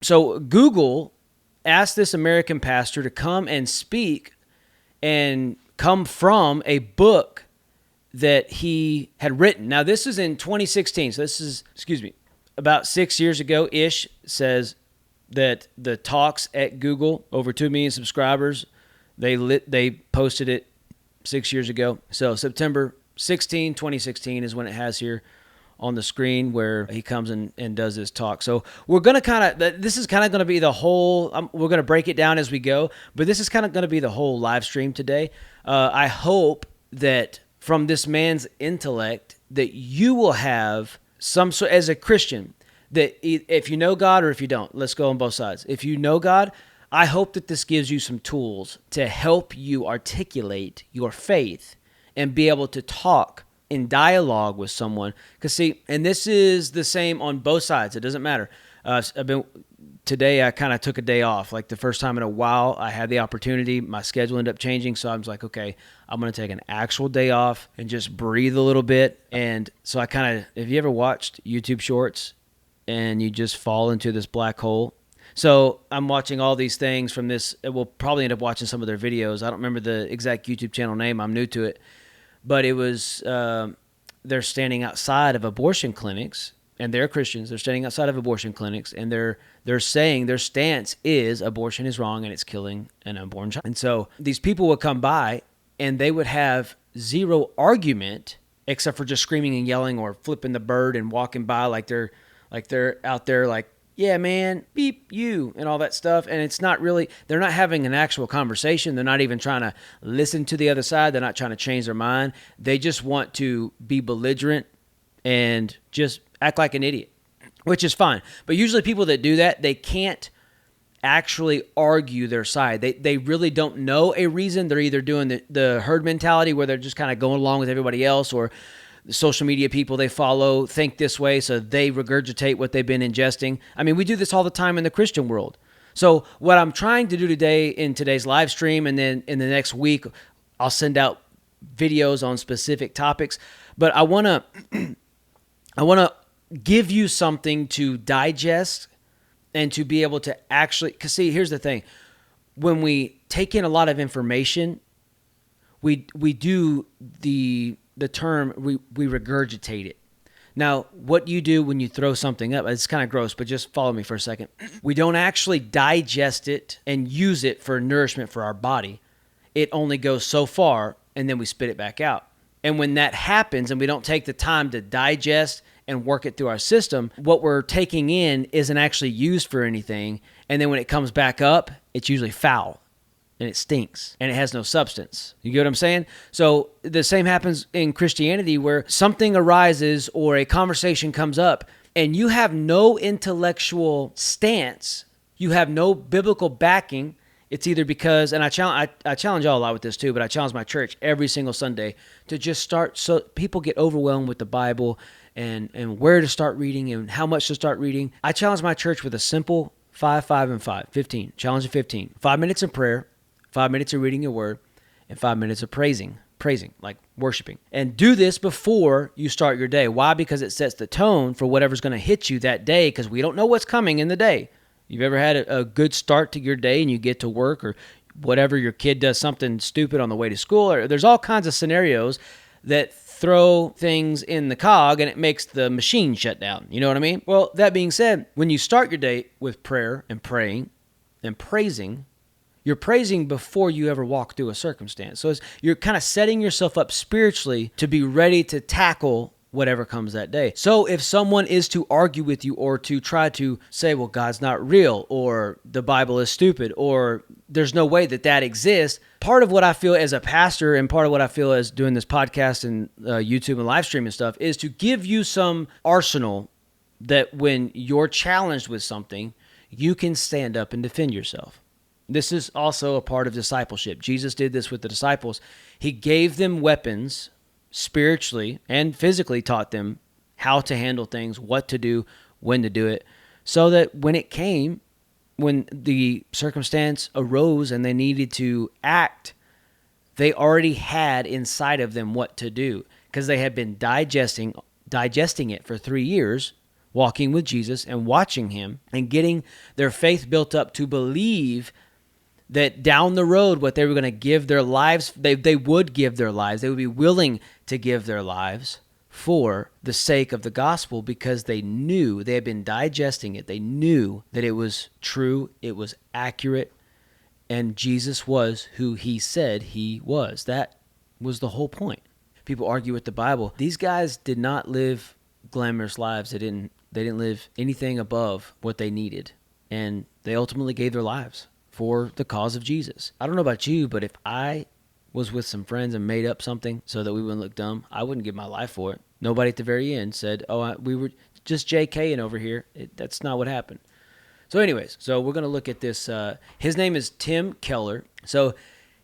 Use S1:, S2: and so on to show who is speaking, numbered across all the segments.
S1: So Google asked this American pastor to come and speak and come from a book that he had written. Now, this is in 2016. So this is, about 6 years ago-ish. Says that the talks at Google, over 2 million subscribers, they posted it 6 years ago. So September 16, 2016 is when it has here on the screen where he comes and does this talk. So we're going to this is kind of going to be the whole, we're going to break it down as we go, but this is kind of going to be the whole live stream today. I hope that from this man's intellect that you will have some sort, as a Christian, that if you know God or if you don't, let's go on both sides. If you know God, I hope that this gives you some tools to help you articulate your faith and be able to talk in dialogue with someone. Because see, and this is the same on both sides. It doesn't matter. Today I kind of took a day off. Like the first time in a while I had the opportunity. My schedule ended up changing. So I was like, okay, I'm going to take an actual day off and just breathe a little bit. And so I kind of, have you ever watched YouTube shorts and you just fall into this black hole? So I'm watching all these things from this. We'll probably end up watching some of their videos. I don't remember the exact YouTube channel name. I'm new to it. But it was, they're standing outside of abortion clinics, and they're Christians. They're standing outside of abortion clinics, and they're saying their stance is abortion is wrong and it's killing an unborn child. And so these people would come by, and they would have zero argument except for just screaming and yelling or flipping the bird and walking by like they're out there like, yeah, man, beep you, and all that stuff. And it's not really, they're not having an actual conversation. They're not even trying to listen to the other side. They're not trying to change their mind. They just want to be belligerent and just act like an idiot, which is fine. But usually people that do that, they can't actually argue their side. They really don't know a reason. They're either doing the herd mentality where they're just kind of going along with everybody else, or the social media people they follow think this way, so they regurgitate what they've been ingesting. I mean, we do this all the time in the Christian world. So what I'm trying to do today in today's live stream, and then in the next week, I'll send out videos on specific topics. But I want to give you something to digest and to be able to actually, because see, here's the thing. When we take in a lot of information, we do the term, we regurgitate it. Now, what you do when you throw something up, it's kind of gross, but just follow me for a second. We don't actually digest it and use it for nourishment for our body. It only goes so far, and then we spit it back out. And when that happens and we don't take the time to digest and work it through our system, what we're taking in isn't actually used for anything. And then when it comes back up, it's usually foul. And it stinks, and it has no substance. You get what I'm saying? So the same happens in Christianity, where something arises or a conversation comes up, and you have no intellectual stance, you have no biblical backing. It's either because, and I challenge y'all a lot with this too, but I challenge my church every single Sunday to just start, so people get overwhelmed with the Bible and where to start reading and how much to start reading. I challenge my church with a simple 5, 5, and 5, 15. Challenge of 15. 5 minutes of prayer, 5 minutes of reading your word, and 5 minutes of praising, like worshiping. And do this before you start your day. Why? Because it sets the tone for whatever's going to hit you that day, because we don't know what's coming in the day. You've ever had a good start to your day and you get to work, or whatever, your kid does something stupid on the way to school, or there's all kinds of scenarios that throw things in the cog and it makes the machine shut down. You know what I mean? Well, that being said, when you start your day with prayer and praying and praising, you're praising before you ever walk through a circumstance. So you're kind of setting yourself up spiritually to be ready to tackle whatever comes that day. So if someone is to argue with you or to try to say, well, God's not real, or the Bible is stupid, or there's no way that exists, part of what I feel as a pastor and part of what I feel as doing this podcast and YouTube and live stream and stuff is to give you some arsenal that when you're challenged with something, you can stand up and defend yourself. This is also a part of discipleship. Jesus did this with the disciples. He gave them weapons spiritually and physically, taught them how to handle things, what to do, when to do it, so that when it came, when the circumstance arose and they needed to act, they already had inside of them what to do, because they had been digesting it for 3 years walking with Jesus and watching him and getting their faith built up to believe that down the road, what they were going to give their lives, they would give their lives. They would be willing to give their lives for the sake of the gospel, because they knew, they had been digesting it. They knew that it was true, it was accurate, and Jesus was who he said he was. That was the whole point. People argue with the Bible. These guys did not live glamorous lives. They didn't live anything above what they needed, and they ultimately gave their lives for the cause of Jesus. I don't know about you, but if I was with some friends and made up something so that we wouldn't look dumb, I wouldn't give my life for it. Nobody at the very end said, we were just JKing over here. That's not what happened. So anyways, so we're going to look at this. His name is Tim Keller. So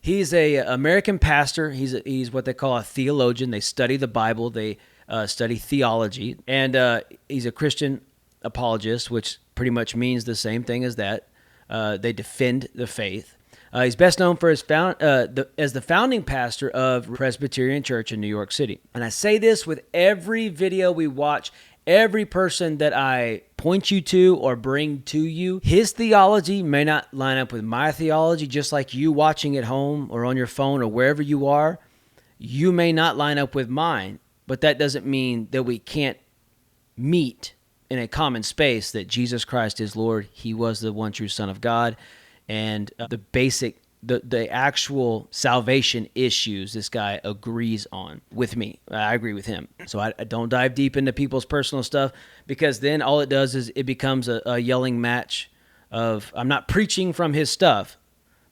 S1: he's a American pastor. He's what they call a theologian. They study the Bible. They study theology. And he's a Christian apologist, which pretty much means the same thing as that. They defend the faith. He's best known for as the founding pastor of Presbyterian Church in New York City. And I say this with every video we watch, every person that I point you to or bring to you. His theology may not line up with my theology, just like you watching at home or on your phone or wherever you are. You may not line up with mine, but that doesn't mean that we can't meet in a common space that Jesus Christ is Lord. He was the one true Son of God. And the actual salvation issues this guy agrees on with me. I agree with him. So I don't dive deep into people's personal stuff, because then all it does is it becomes a yelling match of, I'm not preaching from his stuff,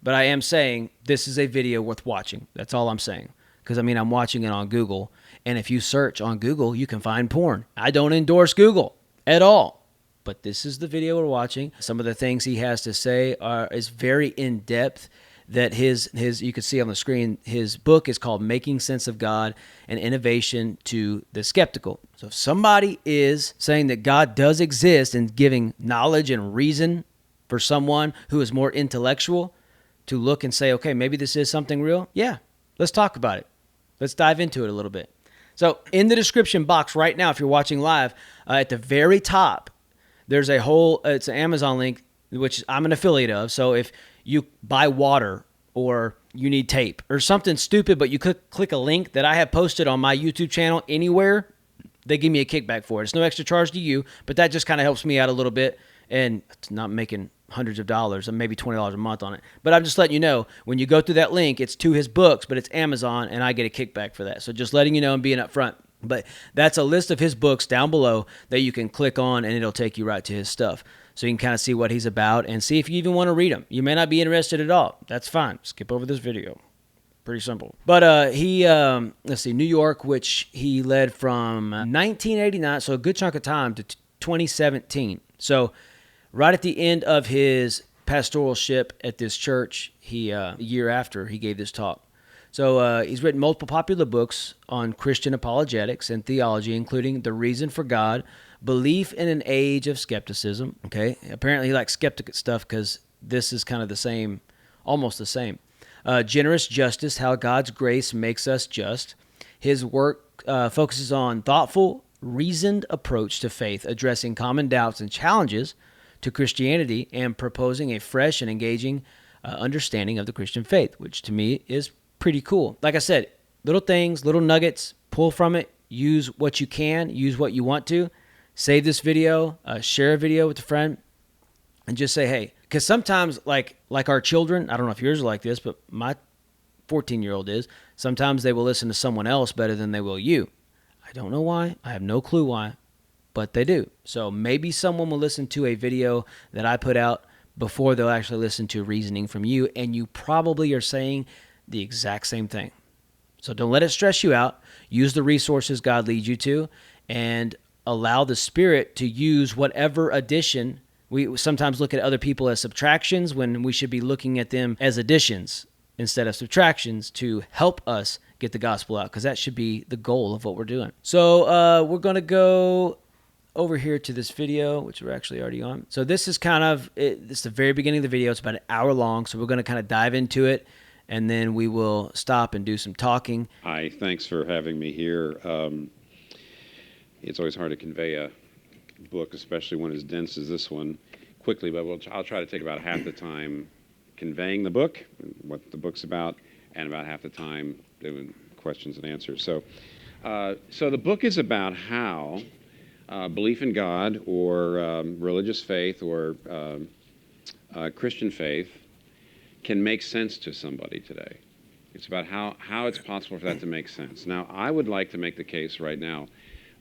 S1: but I am saying this is a video worth watching. That's all I'm saying. Because, I'm watching it on Google. And if you search on Google, you can find porn. I don't endorse Google at all. But this is the video we're watching. Some of the things he has to say is very in-depth. That his you can see on the screen, his book is called Making Sense of God, an Innovation to the Skeptical. So if somebody is saying that God does exist and giving knowledge and reason for someone who is more intellectual to look and say, okay, maybe this is something real, yeah, let's talk about it. Let's dive into it a little bit. So in the description box right now, if you're watching live, at the very top, there's it's an Amazon link, which I'm an affiliate of. So if you buy water or you need tape or something stupid, but you click a link that I have posted on my YouTube channel anywhere, they give me a kickback for it. It's no extra charge to you, but that just kind of helps me out a little bit, and it's not making hundreds of dollars, and maybe $20 a month on it. But I'm just letting you know, when you go through that link, it's to his books, but it's Amazon, and I get a kickback for that. So just letting you know and being up front. But that's a list of his books down below that you can click on, and it'll take you right to his stuff. So you can kind of see what he's about and see if you even want to read them. You may not be interested at all. That's fine. Skip over this video. Pretty simple. But let's see, New York, which he led from 1989, so a good chunk of time, to 2017. So right at the end of his pastoralship at this church, a year after he gave this talk. So he's written multiple popular books on Christian apologetics and theology, including The Reason for God, Belief in an Age of Skepticism. Okay, apparently he likes skeptic stuff because this is kind of the same, almost the same. Generous Justice, How God's Grace Makes Us Just. His work focuses on thoughtful, reasoned approach to faith, addressing common doubts and challenges to Christianity and proposing a fresh and engaging understanding of the Christian faith, which to me is pretty cool. Like I said, little things, little nuggets, pull from it, use what you can, use what you want to. Save this video, share a video with a friend, and just say, hey, because sometimes like our children, I don't know if yours are like this, but my 14-year-old is, sometimes they will listen to someone else better than they will you. I don't know why. I have no clue why, but they do. So maybe someone will listen to a video that I put out before they'll actually listen to reasoning from you, and you probably are saying the exact same thing. So don't let it stress you out. Use the resources God leads you to, and allow the Spirit to use whatever addition. We sometimes look at other people as subtractions when we should be looking at them as additions instead of subtractions to help us get the gospel out, because that should be the goal of what we're doing. So we're going to go over here to this video, which we're actually already on. So this is this is the very beginning of the video. It's about an hour long, so we're going to kind of dive into it, and then we will stop and do some talking.
S2: Hi, thanks for having me here. It's always hard to convey a book, especially one as dense as this one, quickly, but I'll try to take about half the time conveying the book, what the book's about, and about half the time doing questions and answers. So the book is about how belief in God or religious faith or Christian faith can make sense to somebody today. It's about how it's possible for that to make sense. Now, I would like to make the case right now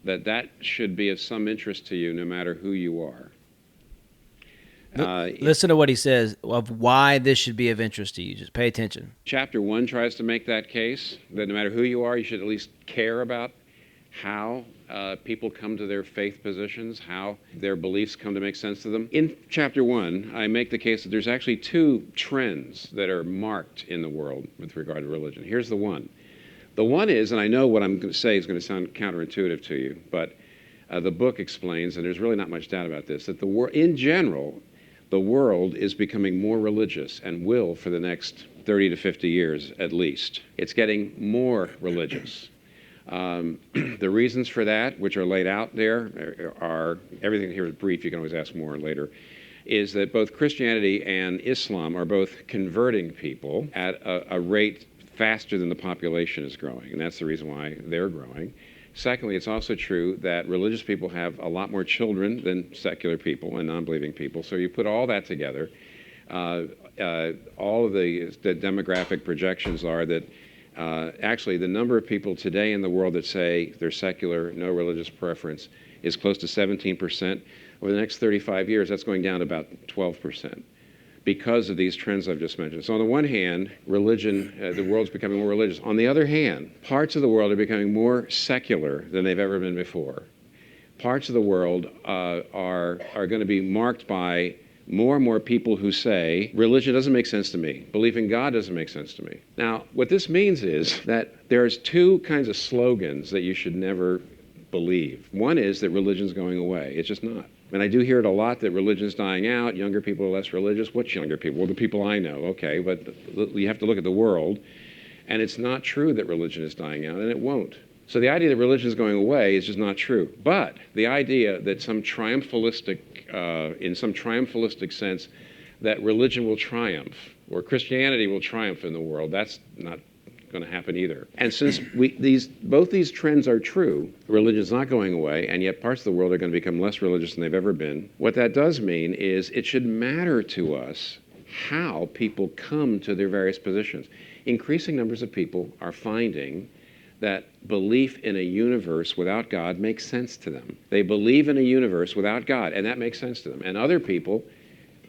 S2: that that should be of some interest to you no matter who you are.
S1: Listen to what he says of why this should be of interest to you. Just pay attention.
S2: Chapter 1 tries to make that case, that no matter who you are, you should at least care about how people come to their faith positions, how their beliefs come to make sense to them. In Chapter 1, I make the case that there's actually two trends that are marked in the world with regard to religion. Here's the one. The one is, and I know what I'm going to say is going to sound counterintuitive to you, but the book explains, and there's really not much doubt about this, that in general, the world is becoming more religious and will for the next 30 to 50 years at least. It's getting more religious. The reasons for that, which are laid out there, are everything here is brief. You can always ask more later. Is that both Christianity and Islam are both converting people at a rate faster than the population is growing, and that's the reason why they're growing. Secondly, it's also true that religious people have a lot more children than secular people and non-believing people. So you put all that together, all of the demographic projections are that actually the number of people today in the world that say they're secular, no religious preference, is close to 17%. Over the next 35 years, that's going down to about 12%. Because of these trends I've just mentioned. So on the one hand, religion, the world's becoming more religious. On the other hand, parts of the world are becoming more secular than they've ever been before. Parts of the world are going to be marked by more and more people who say, religion doesn't make sense to me. Belief in God doesn't make sense to me. Now, what this means is that there's two kinds of slogans that you should never believe. One is that religion's going away. It's just not. And I do hear it a lot that religion's dying out, younger people are less religious. Which younger people? Well, the people I know, okay, but you have to look at the world. And it's not true that religion is dying out, and it won't. So the idea that religion is going away is just not true. But the idea that in some triumphalistic sense, that religion will triumph, or Christianity will triumph in the world, that's not going to happen either. And since both these trends are true, religion's not going away, and yet parts of the world are going to become less religious than they've ever been. What that does mean is it should matter to us how people come to their various positions. Increasing numbers of people are finding that belief in a universe without God makes sense to them. They believe in a universe without God, and that makes sense to them. And other people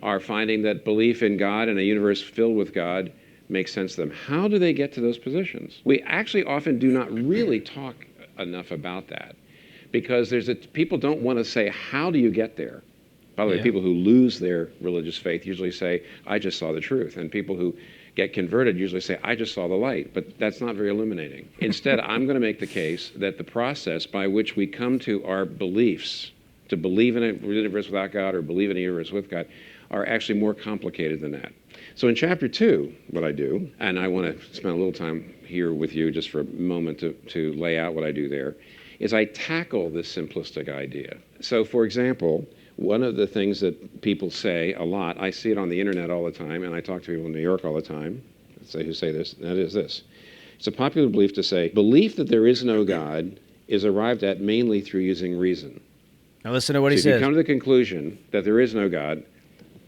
S2: are finding that belief in God and a universe filled with God makes sense to them. How do they get to those positions? We actually often do not really talk enough about that because people don't want to say, how do you get there? By the way, people who lose their religious faith usually say, I just saw the truth. And people who get converted usually say, I just saw the light. But that's not very illuminating. Instead, I'm going to make the case that the process by which we come to our beliefs, to believe in a universe without God or believe in a universe with God, are actually more complicated than that. So in Chapter 2, what I do, and I want to spend a little time here with you just for a moment to lay out what I do there, is I tackle this simplistic idea. So for example, one of the things that people say a lot, I see it on the internet all the time, and I talk to people in New York all the time, who say this, and that is this. It's a popular belief to say, belief that there is no God is arrived at mainly through using reason.
S1: Now listen to what he says.
S2: If you come to the conclusion that there is no God,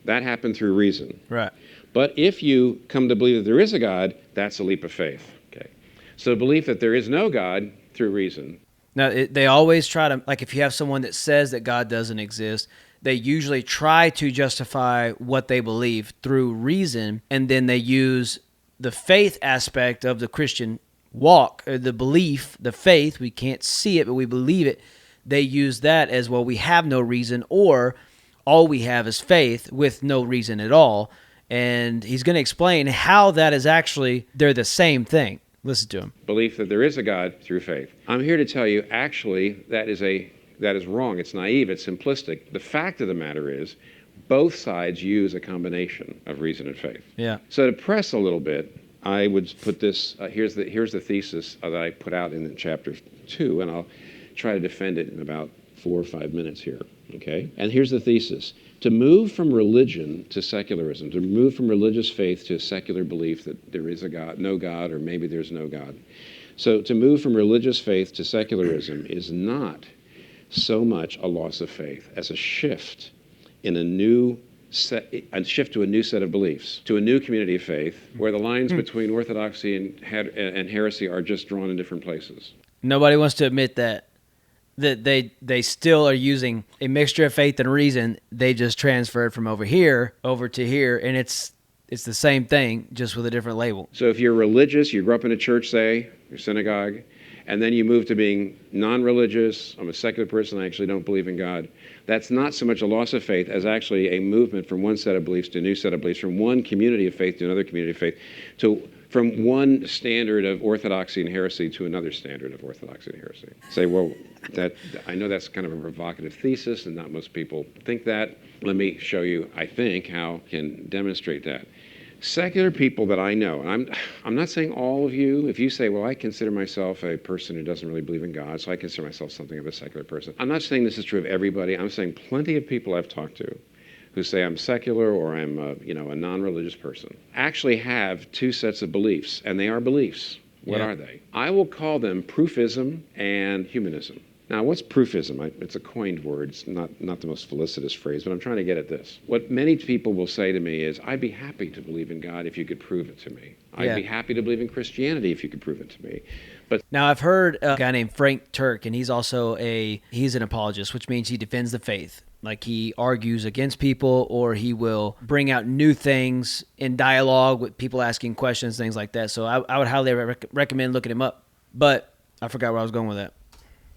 S2: that happened through reason.
S1: Right.
S2: But if you come to believe that there is a God, that's a leap of faith. Okay. So the belief that there is no God through reason.
S1: Now, they always try to, like if you have someone that says that God doesn't exist, they usually try to justify what they believe through reason, and then they use the faith aspect of the Christian walk, or the belief, the faith, we can't see it, but we believe it. They use that as, well, we have no reason, or all we have is faith with no reason at all. And he's going to explain how that is actually, they're the same thing. Listen to him.
S2: Belief that there is a God through faith. I'm here to tell you, actually, that is wrong. It's naive. It's simplistic. The fact of the matter is, both sides use a combination of reason and faith.
S1: Yeah.
S2: So to press a little bit, I would put this, here's the thesis that I put out in Chapter 2, and I'll try to defend it in about 4 or 5 minutes here. Okay? And here's the thesis. To move from religion to secularism, to move from religious faith to a secular belief that there is a God, no God, or maybe there's no God. So to move from religious faith to secularism is not so much a loss of faith as a shift in a shift to a new set of beliefs, to a new community of faith, where the lines between orthodoxy and heresy are just drawn in different places.
S1: Nobody wants to admit that they still are using a mixture of faith and reason. They just transferred from over here over to here, and it's the same thing, just with a different label.
S2: So if you're religious, you grew up in a church, say, your synagogue, and then you move to being non-religious, I'm a secular person, I actually don't believe in God, that's not so much a loss of faith as actually a movement from one set of beliefs to a new set of beliefs, from one community of faith to another community of faith, from one standard of orthodoxy and heresy to another standard of orthodoxy and heresy. Say, well, I know that's kind of a provocative thesis, and not most people think that. Let me show you, I think, how I can demonstrate that. Secular people that I know, and I'm not saying all of you, if you say, well, I consider myself a person who doesn't really believe in God, so I consider myself something of a secular person. I'm not saying this is true of everybody. I'm saying plenty of people I've talked to who say I'm secular or I'm a non-religious person actually have two sets of beliefs, and they are beliefs. What are they? I will call them proofism and humanism. Now, what's proofism? It's a coined word. It's not the most felicitous phrase, but I'm trying to get at this. What many people will say to me is, I'd be happy to believe in God if you could prove it to me. I'd be happy to believe in Christianity if you could prove it to me. But
S1: now, I've heard a guy named Frank Turk, and he's also he's an apologist, which means he defends the faith. Like, he argues against people, or he will bring out new things in dialogue with people asking questions, things like that. So I would highly recommend looking him up. But I forgot where I was going with that.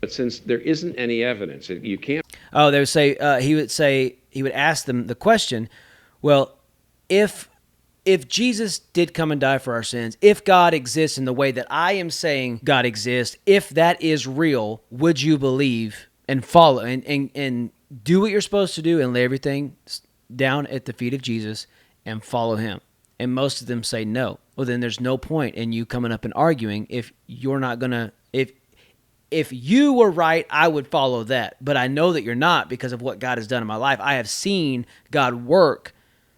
S2: But since there isn't any evidence, you can't.
S1: Oh, they would say he would ask them the question, well, if Jesus did come and die for our sins, if God exists in the way that I am saying God exists, if that is real, would you believe and follow and do what you're supposed to do and lay everything down at the feet of Jesus and follow him? And most of them say no. Well, then there's no point in you coming up and arguing if you're not going to, if you were right, I would follow that. But I know that you're not because of what God has done in my life. I have seen God work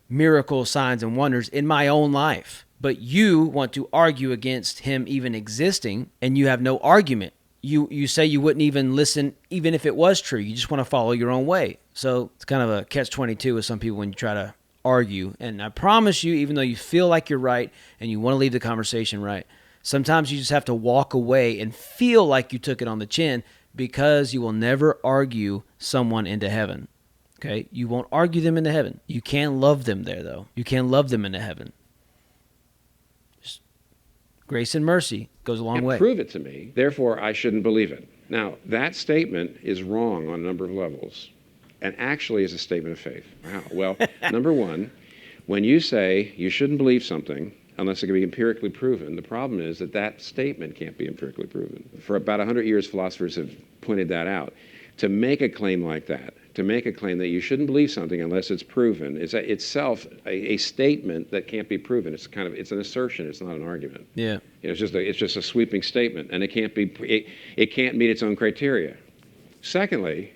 S1: miracles, signs, and wonders in my own life. But you want to argue against him even existing, and you have no argument. You say you wouldn't even listen even if it was true. You just want to follow your own way. So it's kind of a catch-22 with some people when you try to argue. And I promise you, even though you feel like you're right and you want to leave the conversation right, sometimes you just have to walk away and feel like you took it on the chin, because you will never argue someone into heaven. Okay? You won't argue them into heaven. You can love them there, though. You can love them into heaven. Just grace and mercy goes a long way.
S2: Prove it to me, therefore I shouldn't believe it. Now, that statement is wrong on a number of levels, and actually is a statement of faith. Wow. Well, number one, when you say you shouldn't believe something unless it can be empirically proven, the problem is that statement can't be empirically proven. For about 100 years, philosophers have pointed that out. To make a claim like that, to make a claim that you shouldn't believe something unless it's proven, is itself a statement that can't be proven. It's an assertion. It's not an argument.
S1: Yeah.
S2: It's just a sweeping statement, and it can't meet its own criteria. Secondly,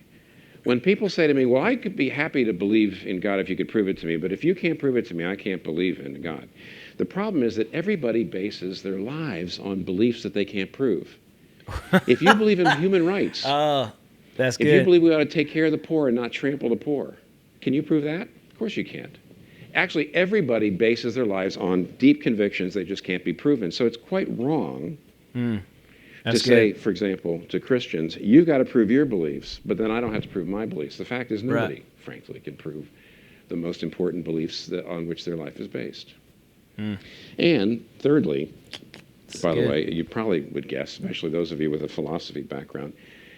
S2: when people say to me, well, I could be happy to believe in God if you could prove it to me, but if you can't prove it to me, I can't believe in God. The problem is that everybody bases their lives on beliefs that they can't prove. If you believe in human rights,
S1: that's good.
S2: If you believe we ought to take care of the poor and not trample the poor, can you prove that? Of course you can't. Actually, everybody bases their lives on deep convictions that just can't be proven. So it's quite wrong to say, for example, to Christians, you've got to prove your beliefs, but then I don't have to prove my beliefs. The fact is nobody, frankly, can prove the most important beliefs on which their life is based. And thirdly, by the way, you probably would guess, especially those of you with a philosophy background,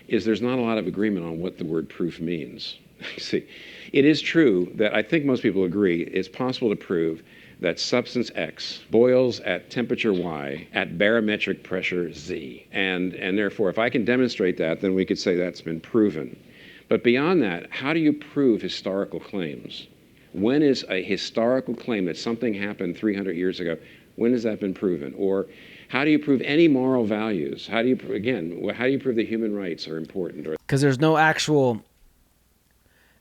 S2: is there's not a lot of agreement on what the word proof means. See, it is true that I think most people agree it's possible to prove that substance X boils at temperature Y at barometric pressure Z. And therefore, if I can demonstrate that, then we could say that's been proven. But beyond that, how do you prove historical claims? When is a historical claim that something happened 300 years ago, when has that been proven? Or how do you prove any moral values? How do you prove that human rights are important?
S1: Because there's no actual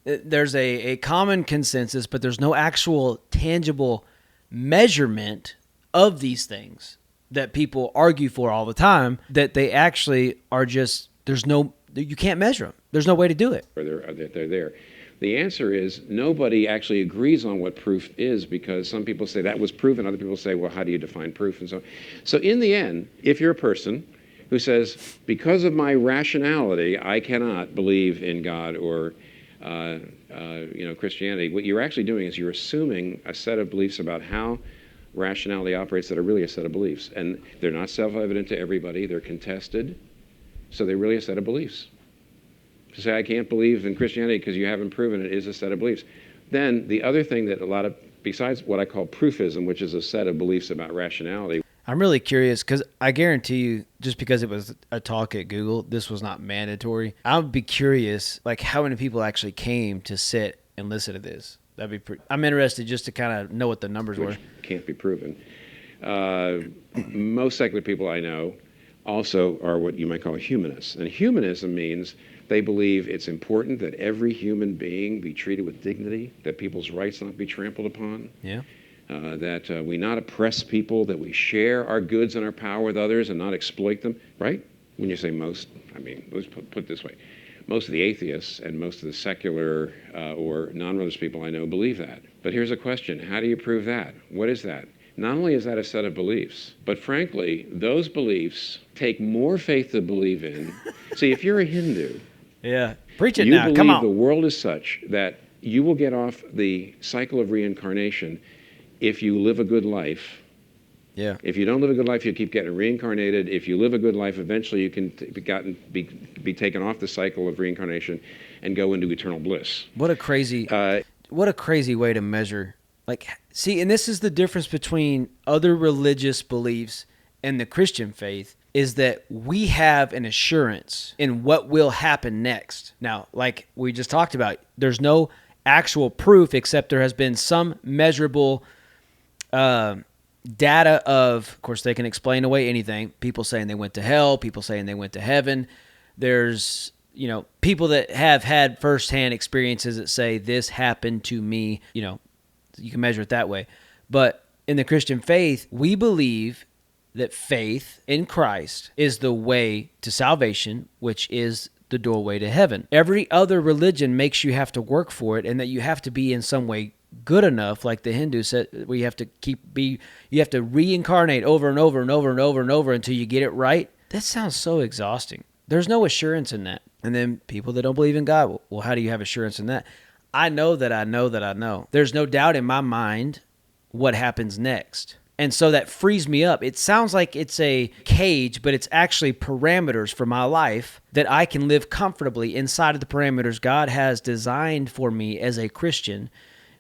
S1: there's a common consensus, but there's no actual tangible measurement of these things that people argue for all the time, that they actually are just, you can't measure them. There's no way to do it.
S2: Or they're there. The answer is nobody actually agrees on what proof is, because some people say that was proven, other people say, well, how do you define proof? And so in the end, if you're a person who says, because of my rationality, I cannot believe in God or Christianity, what you're actually doing is you're assuming a set of beliefs about how rationality operates that are really a set of beliefs. And they're not self-evident to everybody. They're contested. So they're really a set of beliefs. To say I can't believe in Christianity because you haven't proven it is a set of beliefs. Then the other thing that besides what I call proofism, which is a set of beliefs about rationality.
S1: I'm really curious because I guarantee you, just because it was a talk at Google, this was not mandatory. I would be curious, like how many people actually came to sit and listen to this. I'm interested just to kind of know what the numbers were.
S2: Can't be proven. Most secular people I know also are what you might call humanists. And humanism means they believe it's important that every human being be treated with dignity, that people's rights not be trampled upon.
S1: Yeah.
S2: That we not oppress people, that we share our goods and our power with others and not exploit them, right? When you say most, I mean, let's put it this way. Most of the atheists and most of the secular or non-religious people I know believe that. But here's a question. How do you prove that? What is that? Not only is that a set of beliefs, but frankly, those beliefs take more faith to believe in. See, if you're a Hindu,
S1: yeah, preach it
S2: you
S1: now. Come on.
S2: believe the world is such that you will get off the cycle of reincarnation if you live a good life.
S1: Yeah.
S2: If you don't live a good life, you keep getting reincarnated. If you live a good life, eventually you can be taken off the cycle of reincarnation and go into eternal bliss.
S1: What a crazy way to measure. Like, see, and this is the difference between other religious beliefs and the Christian faith, is that we have an assurance in what will happen next. Now, like we just talked about, there's no actual proof except there has been some measurable data of course, they can explain away anything. People saying they went to hell, people saying they went to heaven. There's, people that have had firsthand experiences that say this happened to me. You can measure it that way. But in the Christian faith, we believe that faith in Christ is the way to salvation, which is the doorway to heaven. Every other religion makes you have to work for it, and that you have to be in some way good enough, like the Hindus said, where you have to reincarnate over and over and over and over and over until you get it right. That sounds so exhausting. There's no assurance in that. And then people that don't believe in God, well, how do you have assurance in that? I know that I know that I know. There's no doubt in my mind what happens next. And so that frees me up. It sounds like it's a cage, but it's actually parameters for my life that I can live comfortably inside of the parameters God has designed for me as a Christian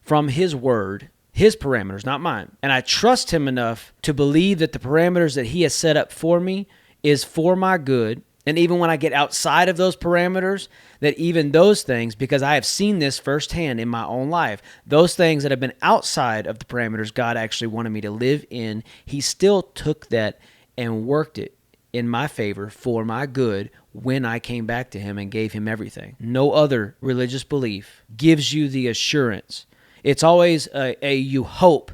S1: from His Word, His parameters, not mine. And I trust Him enough to believe that the parameters that He has set up for me is for my good. And even when I get outside of those parameters, that even those things, because I have seen this firsthand in my own life, those things that have been outside of the parameters God actually wanted me to live in, He still took that and worked it in my favor for my good when I came back to Him and gave Him everything. No other religious belief gives you the assurance. It's always you hope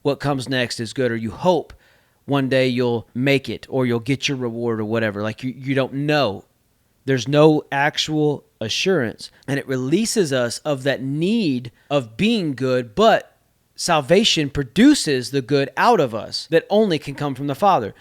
S1: what comes next is good, or you hope one day you'll make it or you'll get your reward or whatever. Like you don't know. There's no actual assurance. And it releases us of that need of being good, but salvation produces the good out of us that only can come from the Father.